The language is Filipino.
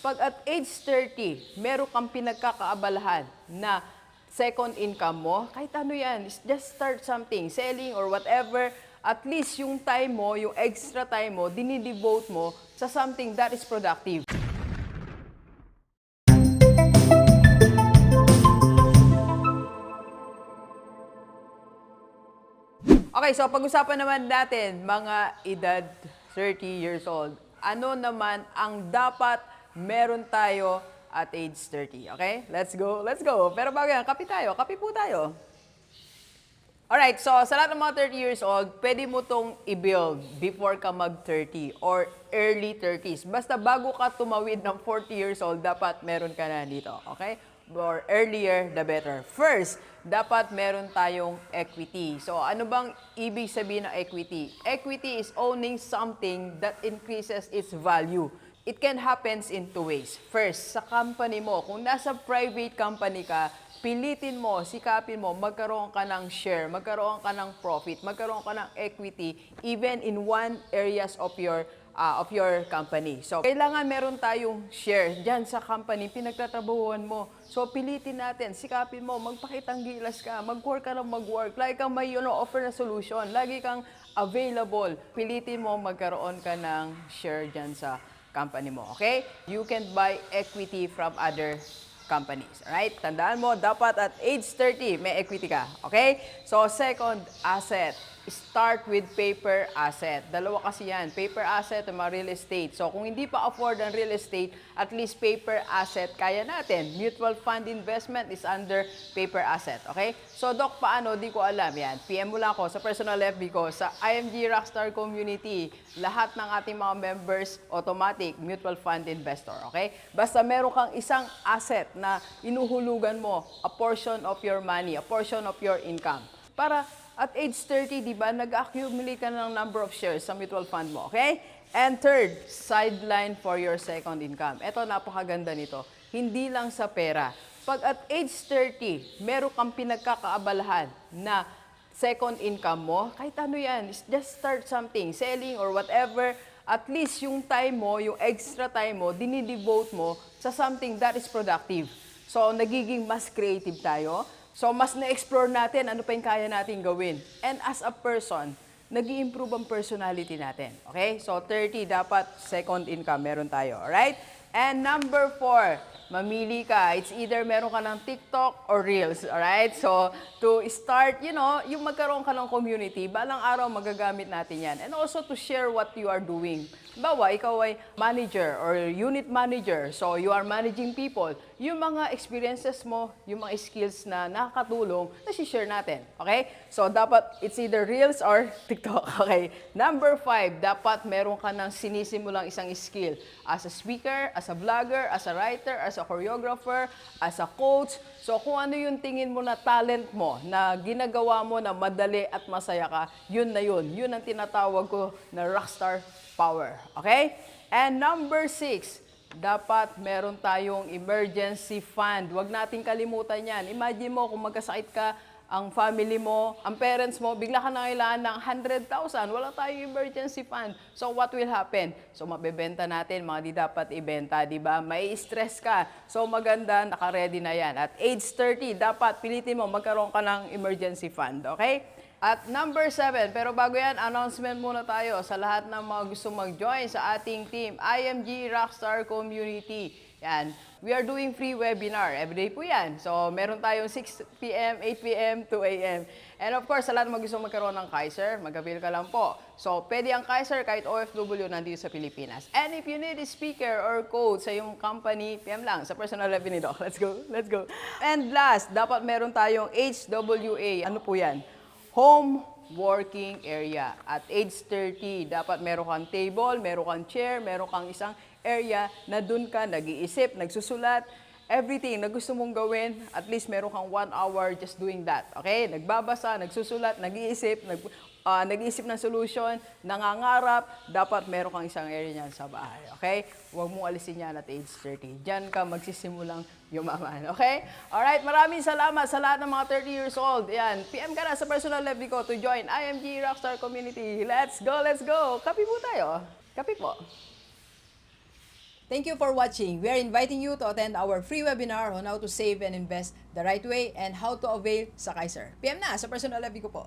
Pag at age 30, meron kang pinagkakaabalahan na second income mo, kahit ano yan, just start something, selling or whatever, at least yung time mo, yung extra time mo, dinidevote mo sa something that is productive. Okay, so pag-usapan naman natin mga edad 30 years old. Ano naman ang dapat meron tayo at age 30? Okay? Let's go, let's go. Pero bago yan, kape tayo. Kape po tayo. Alright, so sa lahat ng mga 30 years old, pwede mo tong i-build before ka mag-30 or early 30s. Basta bago ka tumawid ng 40 years old, dapat meron ka na dito. Okay? Or earlier, the better. First, dapat meron tayong equity. So, ano bang ibig sabihin ng equity? Equity is owning something that increases its value. It can happen in two ways. First, sa company mo. Kung nasa private company ka, pilitin mo, sikapin mo, magkaroon ka ng share, magkaroon ka ng profit, magkaroon ka ng equity, even in one areas of your company. So, kailangan meron tayong share dyan sa company, pinagtatrabahuan mo. So, pilitin natin, sikapin mo, magpakitang gilas ka, mag-work ka ng mag-work, lagi kang may offer na solution, lagi kang available. Pilitin mo, magkaroon ka ng share dyan sa company mo, okay? You can buy equity from other companies, alright? Tandaan mo, dapat at age 30, may equity ka, okay? So, second, asset. Start with paper asset. Dalawa kasi yan, paper asset at mga real estate. So, kung hindi pa afford ang real estate, at least paper asset, kaya natin. Mutual fund investment is under paper asset, okay? So, Doc, paano? Di ko alam yan. PM mo lang ako sa personal FB ko, sa IMG Rockstar Community. Lahat ng ating mga members, automatic, mutual fund investor, okay? Basta meron kang isang asset na inuhulugan mo, a portion of your money, a portion of your income. Para at age 30, di ba, nag-accumulate ka ng number of shares sa mutual fund mo, okay? And third, sideline for your second income. Ito, napakaganda nito. Hindi lang sa pera. Pag at age 30, meron kang pinagkakaabalahan na second income mo, kahit ano yan, just start something, selling or whatever, at least yung time mo, yung extra time mo, dinidevote mo sa something that is productive. So, nagiging mas creative tayo. So, mas na-explore natin ano pa yung kaya natin gawin. And as a person, nag-i-improve ang personality natin. Okay? So, 30, dapat second income meron tayo. Alright? And number 4, mamili ka. It's either meron ka ng TikTok or Reels. Alright? So, to start, yung magkaroon ka ng community, balang araw magagamit natin yan. And also to share what you are doing. Bawa, ikaw ay manager or unit manager. So, you are managing people. Yung mga experiences mo, yung mga skills na nakakatulong, nasi-share natin. Okay? So, dapat it's either Reels or TikTok. Okay? Number 5, dapat meron ka ng sinisimulang isang skill. As a speaker, as a vlogger, as a writer, as a choreographer, as a coach. So, kung ano yung tingin mo na talent mo, na ginagawa mo na madali at masaya ka, yun na yun. Yun ang tinatawag ko na rockstar power. Okay? And number 6, dapat meron tayong emergency fund. Huwag nating kalimutan yan. Imagine mo kung magkasakit ka, ang family mo, ang parents mo, bigla ka na kailangan ng 100,000. Wala tayong emergency fund. So, what will happen? So, mabebenta natin, mga di dapat ibenta, di ba? May stress ka. So, maganda, naka-ready na yan. At age 30, dapat pilitin mo, magkaroon ka ng emergency fund. Okay? At number 7, pero bago yan, announcement muna tayo sa lahat ng mga gusto mag-join sa ating team, IMG Rockstar Community. Yan. We are doing free webinar. Everyday po yan. So, meron tayong 6 p.m., 8 p.m., 2 a.m. And of course, sa lahat ng mga gusto magkaroon ng Kaiser, mag-avail ka lang po. So, pwede ang Kaiser kahit OFW nandito sa Pilipinas. And if you need a speaker or coach sa iyong company, PM lang sa personal level ni Doc. Let's go, let's go. And last, dapat meron tayong HWA. Ano po yan? Home working area. At age 30, dapat meron kang table, meron kang chair, meron kang isang area na dun ka nag-iisip, nagsusulat, everything na gusto mong gawin, at least meron kang 1 hour just doing that. Okay? Nagbabasa, nagsusulat, nag-iisip, nag-iisip ng solution, nangangarap, dapat meron kang isang area niyan sa bahay. Okay? Huwag mong alisin yan at age 30. Diyan ka magsisimulang yumaman. Okay? Alright, maraming salamat sa lahat ng mga 30 years old. Yan, PM ka na sa personal level ko to join IMG Rockstar Community. Let's go, let's go! Kape po tayo. Kape po. Thank you for watching. We are inviting you to attend our free webinar on how to save and invest the right way and how to avail sa Kaiser. PM na sa personal FB ko po.